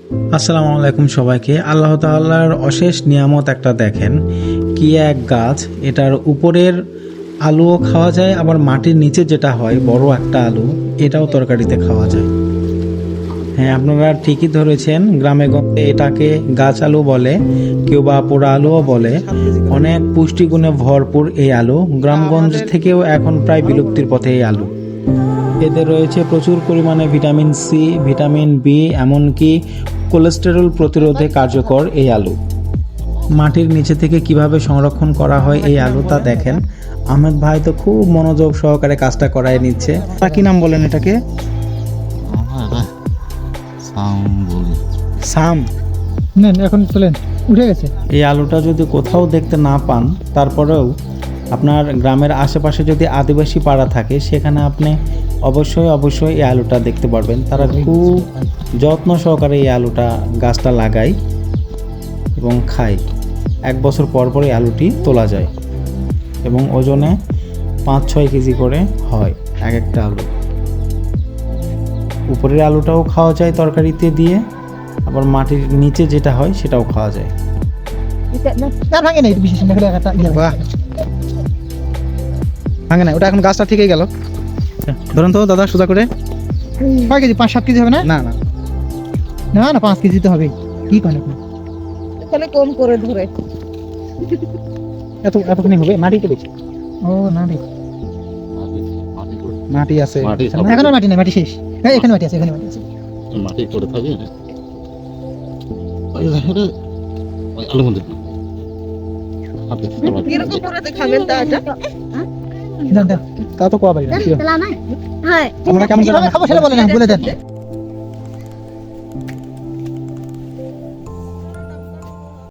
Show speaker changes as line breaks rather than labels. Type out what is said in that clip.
আসসালামু আলাইকুম সবাইকে। আল্লাহ তাআলার অশেষ নিয়ামত একটা দেখেন, কি এক গাছ, এটার উপরের আলুও খাওয়া যায়, আবার মাটির নিচে যেটা হয় বড় একটা আলু, এটাও তরকারিতে খাওয়া যায়। হ্যাঁ, আপনারা ঠিকই ধরেছেন, গ্রামে গঞ্জে এটাকে গাছ আলু বলে, কেউ বা পোড়া আলুও বলে। অনেক পুষ্টিগুণে ভরপুর এই আলু, গ্রামগঞ্জ থেকেও এখন প্রায় বিলুপ্তির পথে এই আলু। এতে রয়েছে প্রচুর পরিমাণে ভিটামিন সি, ভিটামিন বি, এমনকি কোলেস্টেরল প্রতিরোধে কার্যকর এই আলু। মাটির নিচে থেকে কিভাবে সংরক্ষণ করা হয় এই আলুটা দেখেন। আহমেদ ভাই তো খুব মনোযোগ সহকারে কাজটা করায় নিচ্ছে। তা কি নাম বলেন এটাকে? সাম।
নেন এখন চলেন, উঠে গেছে।
এই আলুটা যদি কোথাও দেখতে না পান, তারপরেও আপনার গ্রামের আশেপাশে যদি আদিবাসী পাড়া থাকে, সেখানে আপনি অবশ্যই এই আলুটা দেখতে পারবেন। তারা খুব যত্ন সহকারে এই আলুটা গাছটা লাগায় এবং খায়। 1 বছর পর পর এই আলুটি তোলা যায় এবং ওজনে 5-6 কেজি করে হয় এক একটা আলু। উপরের আলুটাও খাওয়া যায় তরকারিতে দিয়ে, আবার মাটির নিচে যেটা হয় সেটাও খাওয়া যায়।
ভাঙে নাই বিশেষ
ভাঙে না, ওটা এখন গাছটা থেকেই গেল। ধরুন তো দাদা সোজা করে।
কয় কেজি? 5-7 কেজি হবে না?
না না,
না না, 5 কেজি তো হবে। কি করেন আপনি?
এখানে কম করে ধরে
এতখানি হবে, মাটিতে দেখি
ও না রে,
মাটি আছে।
এখনো মাটি নাই, মাটি শেষ। হ্যাঁ এখানে মাটি আছে, এখানে মাটি আছে।
মাটি করে থাকে ওই ধারে ওই আলু মধ্যে
কিরকম করে দেখাবেন তা এটা
দেন দেন,
তা তো কোয়া বাড়ি না।
হ্যাঁ
আমরা কেমন করে
কিভাবে খাবো সেটা বলেন, বলে দেন।